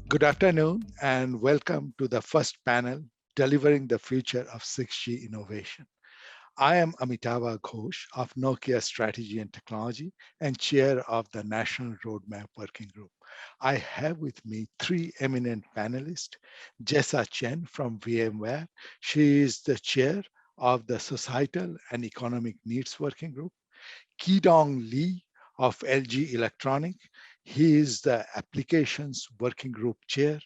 Good afternoon and welcome to the first panel, Delivering the Future of 6G Innovation. I am Amitava Ghosh of Nokia Strategy and Technology and chair of the National Roadmap Working Group. I have with me three eminent panelists, Jessa Chen from VMware. She is the chair of the Societal and Economic Needs Working Group. Kidong Lee of LG Electronic. He is the Applications Working Group Chair.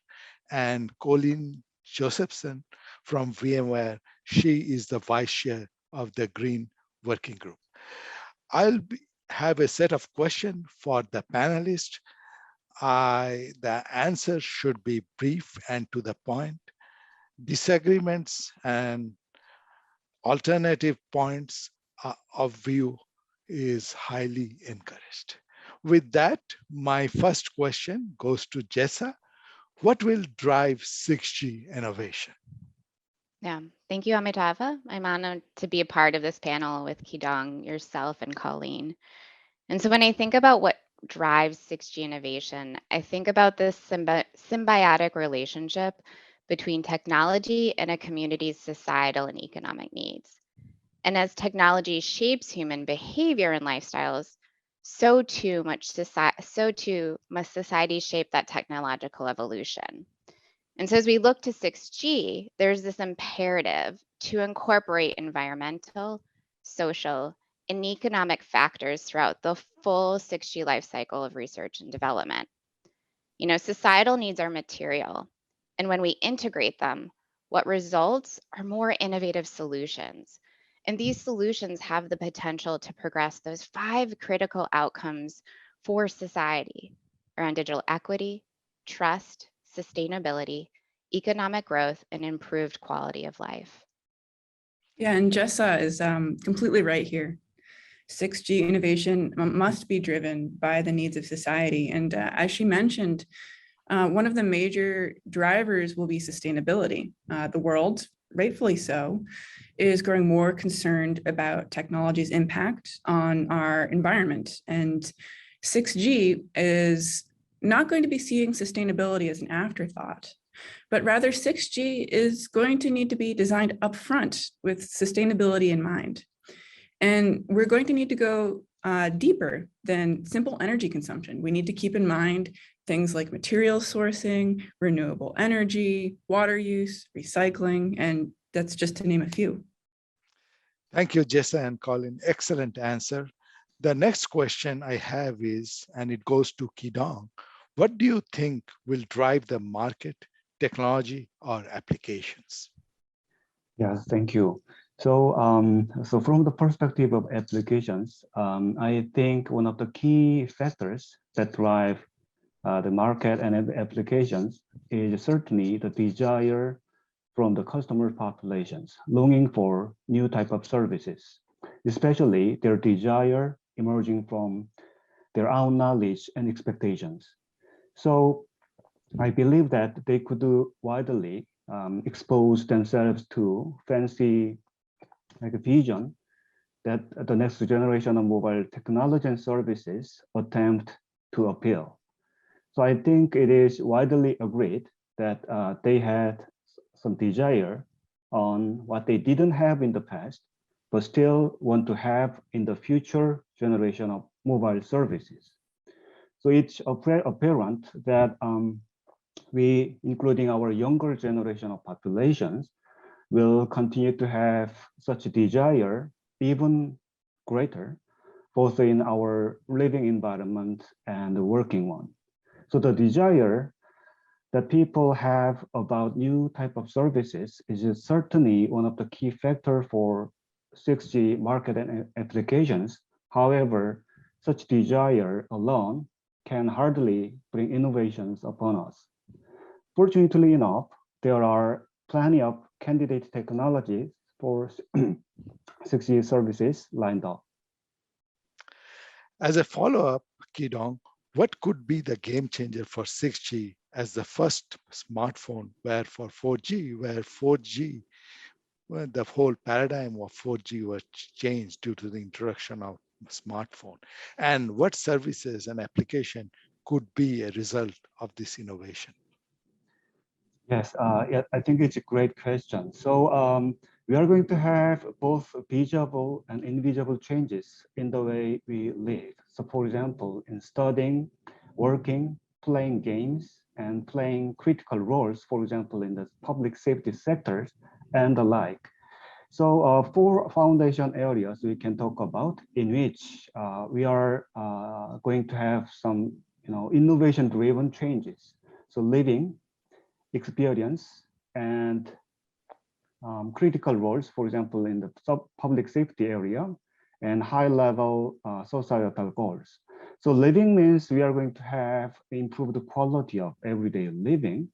And Colleen Josephson from VMware. She is the Vice Chair of the Green Working Group. Have a set of questions for the panelists. The answers should be brief and to the point. Disagreements and alternative points of view is highly encouraged. With that, my first question goes to Jessa. What will drive 6G innovation? Yeah, thank you, Amitava. I'm honored to be a part of this panel with Kidong, yourself, and Colleen. And so when I think about what drives 6G innovation, I think about this symbiotic relationship between technology and a community's societal and economic needs. And as technology shapes human behavior and lifestyles, so too must society shape that technological evolution. And so as we look to 6G, there's this imperative to incorporate environmental, social, and economic factors throughout the full 6G life cycle of research and development. Societal needs are material, and when we integrate them, what results are more innovative solutions. And these solutions have the potential to progress those five critical outcomes for society around digital equity, trust, sustainability, economic growth, and improved quality of life. Yeah, and Jessa is completely right here. 6G innovation must be driven by the needs of society. And as she mentioned, one of the major drivers will be sustainability. The world, rightfully so, is growing more concerned about technology's impact on our environment. And 6G is not going to be seeing sustainability as an afterthought, but rather 6G is going to need to be designed upfront with sustainability in mind. And we're going to need to go deeper than simple energy consumption. We need to keep in mind things like material sourcing, renewable energy, water use, recycling, and that's just to name a few. Thank you, Jessa and Colin. Excellent answer. The next question I have is, and it goes to Kidong. What do you think will drive the market, technology, or applications? Yes, thank you. So from the perspective of applications, I think one of the key factors that drive the market and applications is certainly the desire from the customer populations longing for new type of services, especially their desire emerging from their own knowledge and expectations. So I believe that they could do widely expose themselves to fancy like a vision that the next generation of mobile technology and services attempt to appeal. So I think it is widely agreed that they had some desire on what they didn't have in the past, but still want to have in the future generation of mobile services. So it's apparent that we, including our younger generation of populations, will continue to have such a desire even greater, both in our living environment and the working one. So the desire that people have about new type of services is certainly one of the key factors for 6G market and applications. However, such desire alone can hardly bring innovations upon us. Fortunately enough, there are plenty of candidate technologies for 6G services lined up. As a follow-up, Kidong, what could be the game changer for 6G as the first smartphone where for 4G, the whole paradigm of 4G was changed due to the introduction of smartphone, and what services and application could be a result of this innovation? Yes, yeah, I think it's a great question. So we are going to have both visible and invisible changes in the way we live. So for example, in studying, working, playing games, and playing critical roles, for example, in the public safety sectors and the like. So four foundation areas we can talk about in which we are going to have some innovation-driven changes. So living, experience, and critical roles, for example, in the public safety area, and high-level societal goals. So living means we are going to have improved quality of everyday living,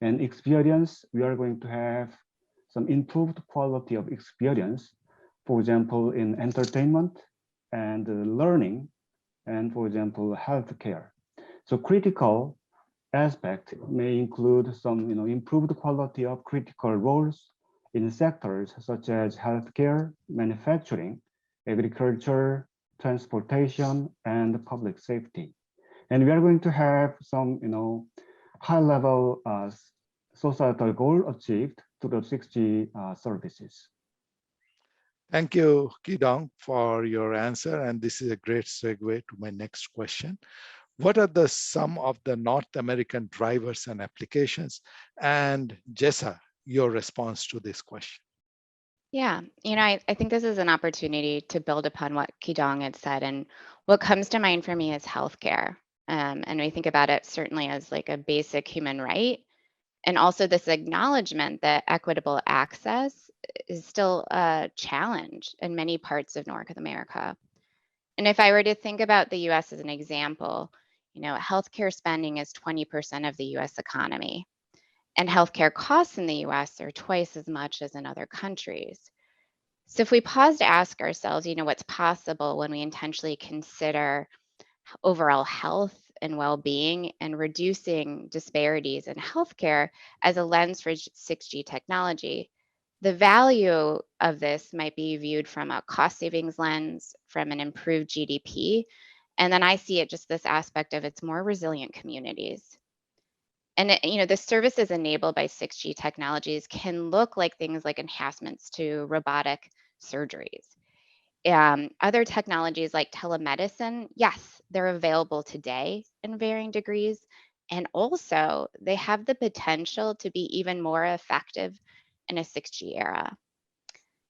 and experience, we are going to have some improved quality of experience, for example, in entertainment and learning, and for example, healthcare. So critical aspect may include some improved quality of critical roles in sectors such as healthcare, manufacturing, agriculture, transportation, and public safety. And we are going to have some high-level societal goal achieved through the 6G services. Thank you, Kidong, for your answer. And this is a great segue to my next question. What are some of the North American drivers and applications? And Jessa, your response to this question. Yeah, I think this is an opportunity to build upon what Kidong had said. And what comes to mind for me is healthcare. And I think about it certainly as like a basic human right. And also this acknowledgement that equitable access is still a challenge in many parts of North America. And if I were to think about the US as an example, healthcare spending is 20% of the US economy. And healthcare costs in the US are twice as much as in other countries. So if we pause to ask ourselves, what's possible when we intentionally consider overall health and well-being and reducing disparities in healthcare as a lens for 6G technology, the value of this might be viewed from a cost savings lens, from an improved GDP, and then I see it just this aspect of its more resilient communities. And the services enabled by 6G technologies can look like things like enhancements to robotic surgeries. Other technologies like telemedicine, yes, they're available today in varying degrees. And also, they have the potential to be even more effective in a 6G era.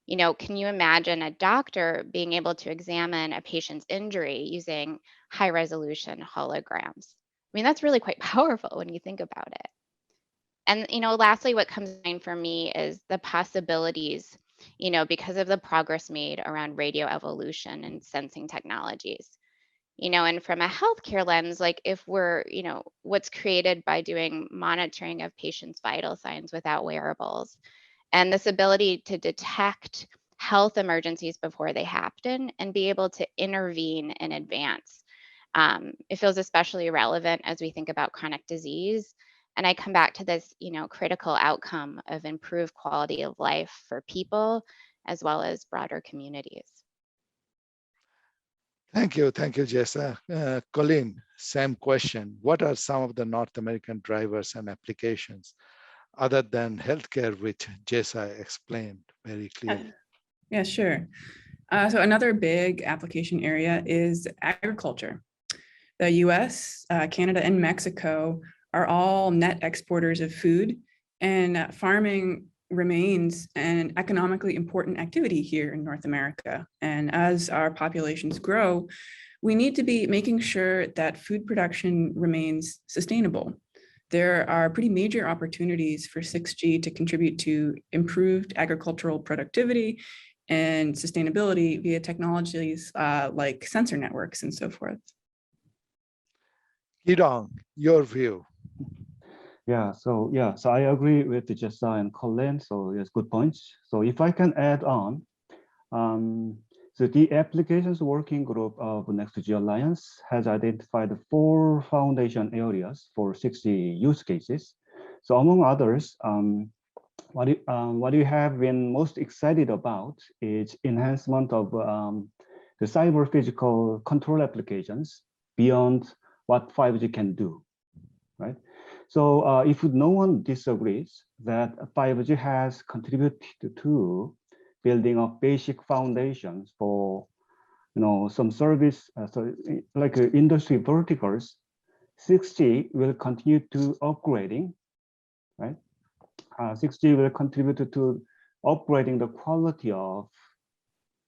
Can you imagine a doctor being able to examine a patient's injury using high resolution holograms? I mean, that's really quite powerful when you think about it. And, lastly, what comes to mind for me is the possibilities, because of the progress made around radio evolution and sensing technologies. And from a healthcare lens, like if we're, what's created by doing monitoring of patients' vital signs without wearables, and this ability to detect health emergencies before they happen and be able to intervene in advance. It feels especially relevant as we think about chronic disease. And I come back to this, critical outcome of improved quality of life for people as well as broader communities. Thank you, Jessa. Colleen, same question. What are some of the North American drivers and applications other than healthcare, which Jessa explained very clearly? Yeah, sure. So another big application area is agriculture. The US, Canada, and Mexico are all net exporters of food, and farming remains an economically important activity here in North America. And as our populations grow, we need to be making sure that food production remains sustainable. There are pretty major opportunities for 6G to contribute to improved agricultural productivity and sustainability via technologies like sensor networks and so forth. Kidong, your view. So I agree with Jessa and Colleen. So yes, good points. So if I can add on, so the applications working group of Next2G Alliance has identified 4 foundation areas for 6G use cases. So among others, what you have been most excited about is enhancement of the cyber physical control applications beyond what 5G can do, right? So if no one disagrees that 5G has contributed to building up basic foundations for some service, like industry verticals, 6G will continue to upgrading, right? 6G will contribute to upgrading the quality of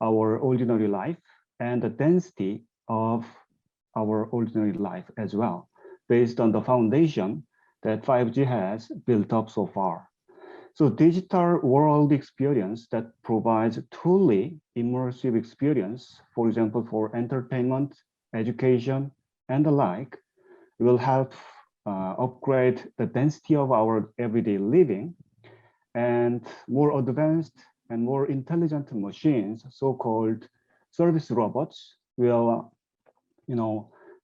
our ordinary life and the density of our ordinary life as well, based on the foundation that 5G has built up so far. So digital world experience that provides truly immersive experience, for example, for entertainment, education, and the like, will help upgrade the density of our everyday living, and more advanced and more intelligent machines, so-called service robots, will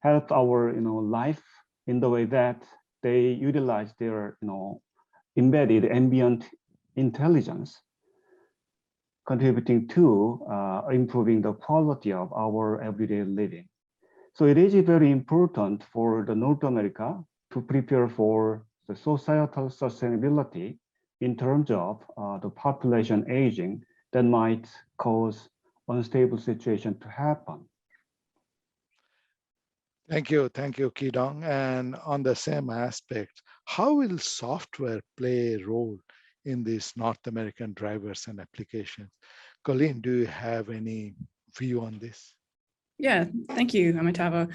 help our life in the way that they utilize their embedded ambient intelligence, contributing to improving the quality of our everyday living. So it is very important for the North America to prepare for the societal sustainability in terms of the population aging that might cause unstable situation to happen. Thank you, Kidong. And on the same aspect, how will software play a role in these North American drivers and applications? Colleen, do you have any view on this? Yeah, thank you, Amitabha.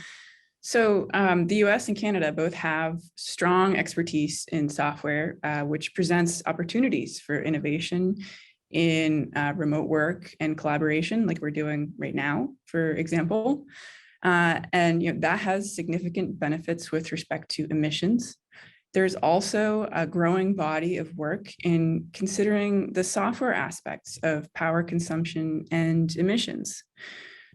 So the US and Canada both have strong expertise in software, which presents opportunities for innovation in remote work and collaboration, like we're doing right now, for example. And that has significant benefits with respect to emissions. There's also a growing body of work in considering the software aspects of power consumption and emissions.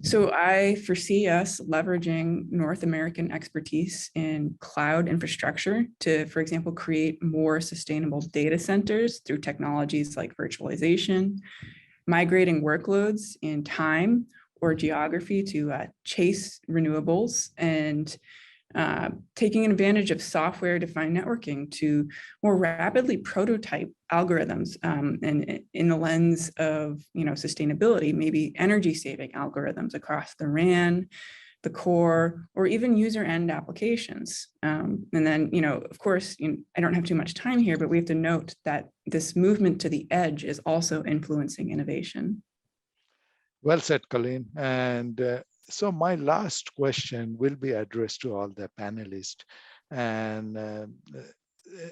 So I foresee us leveraging North American expertise in cloud infrastructure to, for example, create more sustainable data centers through technologies like virtualization, migrating workloads in time or geography to chase renewables, and taking advantage of software-defined networking to more rapidly prototype algorithms, and in the lens of sustainability, maybe energy-saving algorithms across the RAN, the core, or even user-end applications. And then, of course, I don't have too much time here, but we have to note that this movement to the edge is also influencing innovation. Well said, Colleen. And so my last question will be addressed to all the panelists. And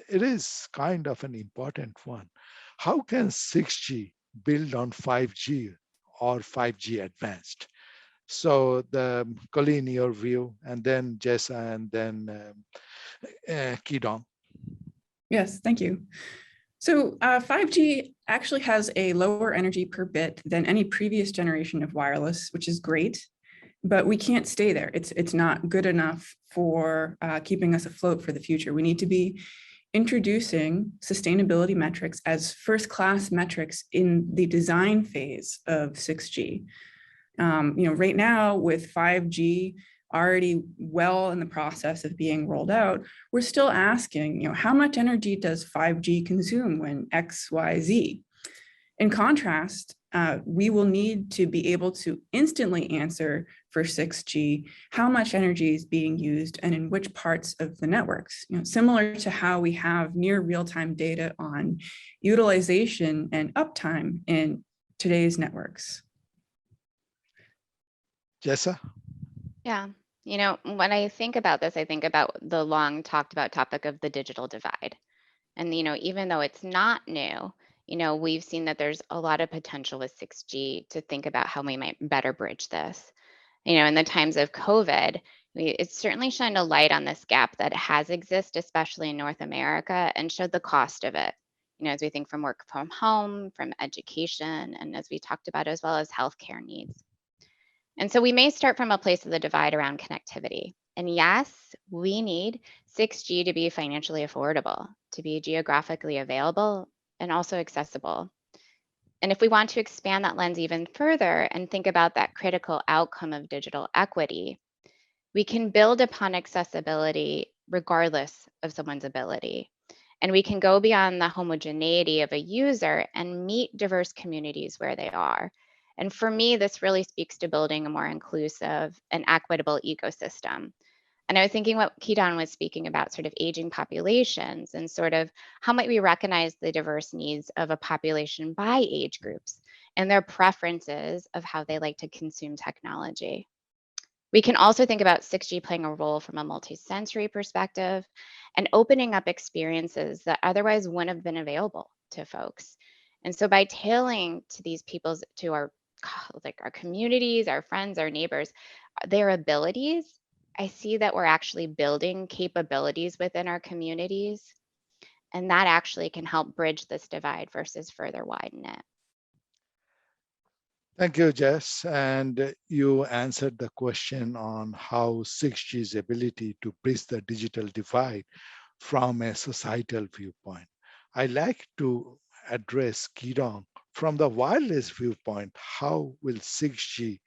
it is kind of an important one. How can 6G build on 5G or 5G advanced? So Colleen, your view, and then Jessa, and then Kidong. Yes, thank you. So 5G actually has a lower energy per bit than any previous generation of wireless, which is great, but we can't stay there. It's not good enough for keeping us afloat for the future. We need to be introducing sustainability metrics as first-class metrics in the design phase of 6G. Right now with 5G already well in the process of being rolled out, we're still asking, how much energy does 5G consume when X, Y, Z? In contrast, we will need to be able to instantly answer for 6G how much energy is being used and in which parts of the networks, similar to how we have near real-time data on utilization and uptime in today's networks. Jessa? Yeah. When I think about this, I think about the long talked about topic of the digital divide. And, even though it's not new, we've seen that there's a lot of potential with 6G to think about how we might better bridge this. In the times of COVID, it certainly shined a light on this gap that has existed, especially in North America, and showed the cost of it. As we think from work from home, from education, and as we talked about, as well as healthcare needs. And so we may start from a place of the divide around connectivity. And yes, we need 6G to be financially affordable, to be geographically available, and also accessible. And if we want to expand that lens even further and think about that critical outcome of digital equity, we can build upon accessibility regardless of someone's ability. And we can go beyond the homogeneity of a user and meet diverse communities where they are. And for me, this really speaks to building a more inclusive and equitable ecosystem. And I was thinking what Kidon was speaking about, sort of aging populations and sort of how might we recognize the diverse needs of a population by age groups and their preferences of how they like to consume technology. We can also think about 6G playing a role from a multi-sensory perspective and opening up experiences that otherwise wouldn't have been available to folks. And so by tailoring to these people's, to our like our communities, our friends, our neighbors, their abilities, I see that we're actually building capabilities within our communities, and that actually can help bridge this divide versus further widen it. Thank you, Jess. And you answered the question on how 6G's ability to bridge the digital divide from a societal viewpoint. I like to address Kidong from the wireless viewpoint. How will 6G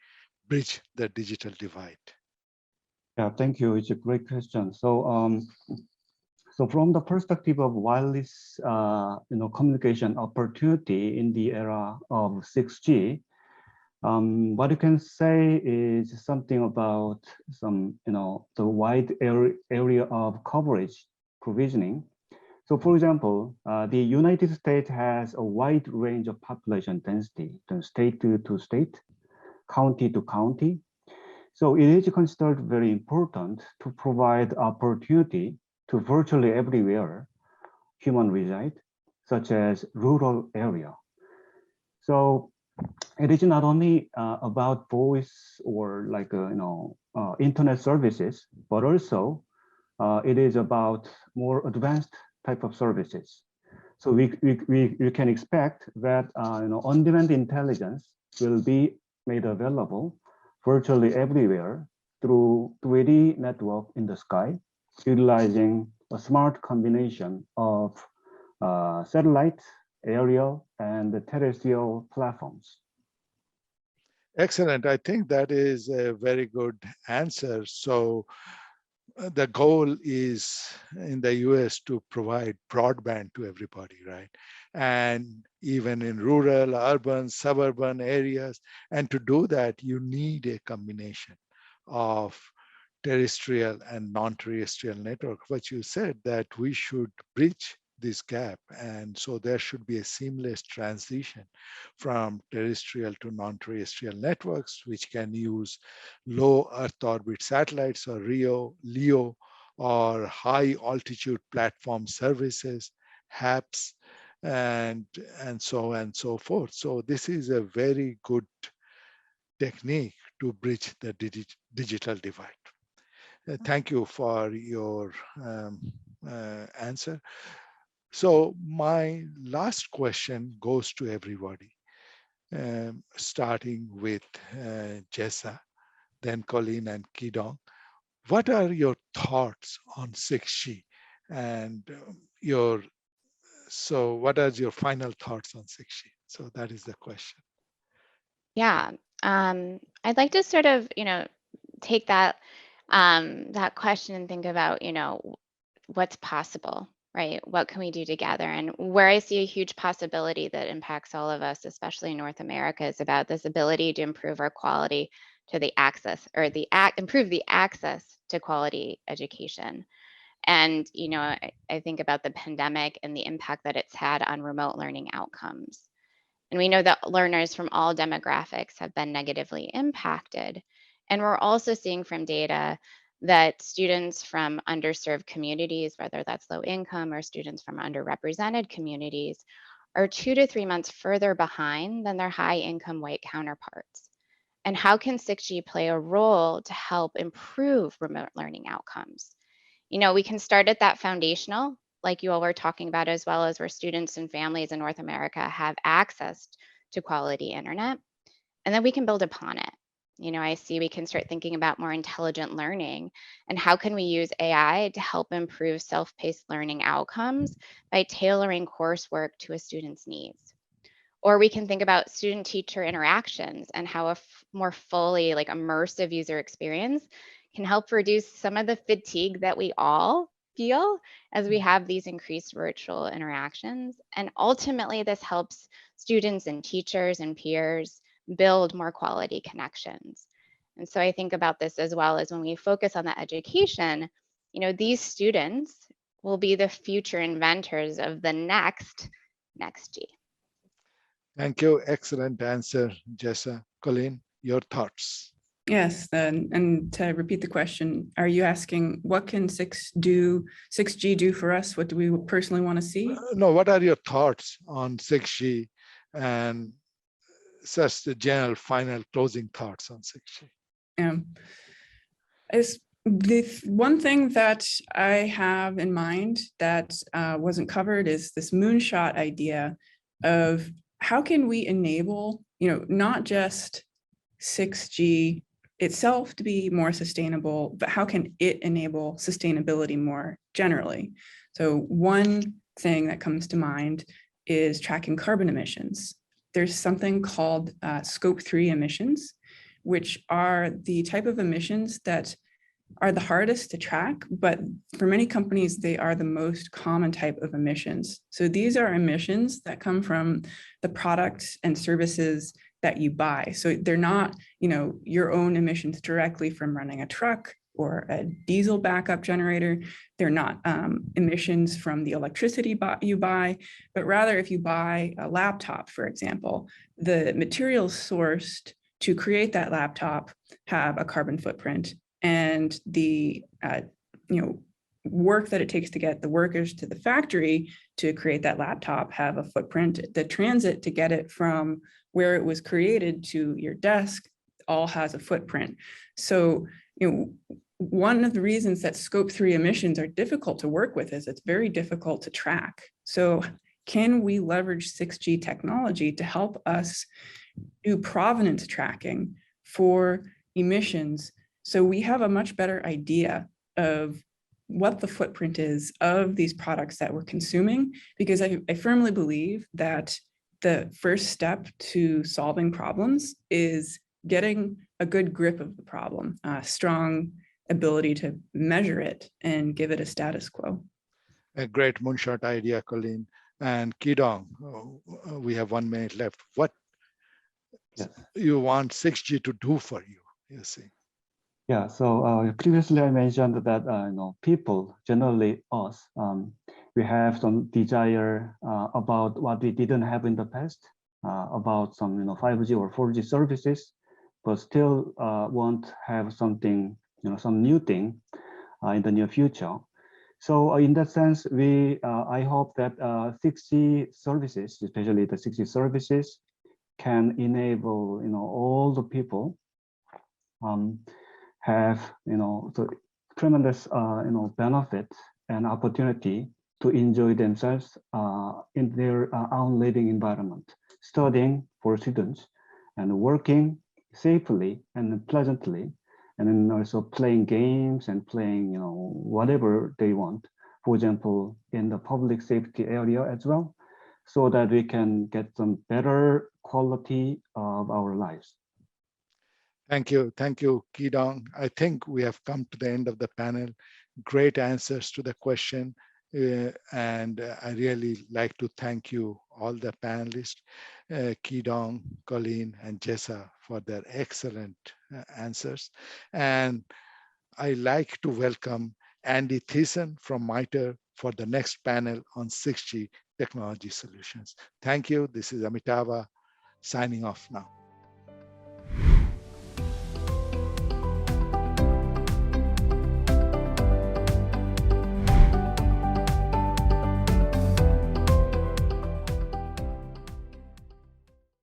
bridge the digital divide? Yeah, thank you. It's a great question. So from the perspective of wireless, communication opportunity in the era of 6G, what you can say is something about the wide area of coverage provisioning. So for example, the United States has a wide range of population density from state to state, county to county. So it is considered very important to provide opportunity to virtually everywhere human reside, such as rural area. So it is not only about voice or internet services, but also it is about more advanced type of services. So we can expect that on-demand intelligence will be made available virtually everywhere through 3D network in the sky, utilizing a smart combination of satellite, aerial, and the terrestrial platforms. Excellent. I think that is a very good answer. So the goal is in the US to provide broadband to everybody, right? And even in rural, urban, suburban areas. And to do that, you need a combination of terrestrial and non-terrestrial network. What you said that we should bridge this gap. And so there should be a seamless transition from terrestrial to non-terrestrial networks, which can use low Earth orbit satellites or LEO, or high altitude platform services, HAPS, and so on and so forth. So this is a very good technique to bridge the digital divide. Thank you for your answer. So my last question goes to everybody, starting with Jessa, then Colleen and Kidong. What are your thoughts on 6G? And what are your final thoughts on 6G? So that is the question. Yeah, I'd like to sort of, take that that question and think about, what's possible, right? What can we do together? And where I see a huge possibility that impacts all of us, especially in North America, is about this ability to improve our quality to the access, or improve the access to quality education. And, I think about the pandemic and the impact that it's had on remote learning outcomes. And we know that learners from all demographics have been negatively impacted. And we're also seeing from data that students from underserved communities, whether that's low income or students from underrepresented communities, are 2 to 3 months further behind than their high income white counterparts. And how can 6G play a role to help improve remote learning outcomes? We can start at that foundational, like you all were talking about, as well as where students and families in North America have access to quality internet. And then we can build upon it. I see we can start thinking about more intelligent learning and how can we use AI to help improve self-paced learning outcomes by tailoring coursework to a student's needs. Or we can think about student-teacher interactions and how a more fully immersive user experience can help reduce some of the fatigue that we all feel as we have these increased virtual interactions. And ultimately, this helps students and teachers and peers build more quality connections. And so I think about this as well as when we focus on the education, these students will be the future inventors of the next G. Thank you. Excellent answer, Jessa. Colleen, your thoughts? Yes, and to repeat the question, are you asking what can 6G do for us? What do we personally want to see? No, what are your thoughts on 6G and just the general final closing thoughts on 6G? Is the one thing that I have in mind that wasn't covered is this moonshot idea of how can we enable, not just 6G itself to be more sustainable, but how can it enable sustainability more generally? So one thing that comes to mind is tracking carbon emissions. There's something called Scope 3 emissions, which are the type of emissions that are the hardest to track, but for many companies, they are the most common type of emissions. So these are emissions that come from the products and services that you buy. So they're not, your own emissions directly from running a truck or a diesel backup generator. They're not emissions from the electricity you buy, but rather if you buy a laptop, for example, the materials sourced to create that laptop have a carbon footprint, and the work that it takes to get the workers to the factory to create that laptop have a footprint. The transit to get it from where it was created to your desk all has a footprint. So, one of the reasons that Scope 3 emissions are difficult to work with is it's very difficult to track. So can we leverage 6G technology to help us do provenance tracking for emissions, so we have a much better idea of what the footprint is of these products that we're consuming? Because I firmly believe that the first step to solving problems is getting a good grip of the problem, a strong ability to measure it and give it a status quo. A great moonshot idea, Colleen. And Kidong, we have 1 minute left. What you want 6G to do for you, you see? Yeah, so previously I mentioned that people, generally us, we have some desire about what we didn't have in the past, about some 5G or 4G services, but still want have something, some new thing in the near future. So in that sense, I hope that 6G services, especially the 6G services, can enable all the people have the tremendous benefit and opportunity to enjoy themselves in their own living environment, studying for students and working safely and pleasantly, and then also playing games and playing whatever they want, for example, in the public safety area as well, so that we can get some better quality of our lives. Thank you, Kidong. I think we have come to the end of the panel. Great answers to the question. And I really like to thank you, all the panelists, Kidong, Colleen, and Jessa, for their excellent answers. And I like to welcome Andy Thiessen from MITRE for the next panel on 6G technology solutions. Thank you. This is Amitava signing off now.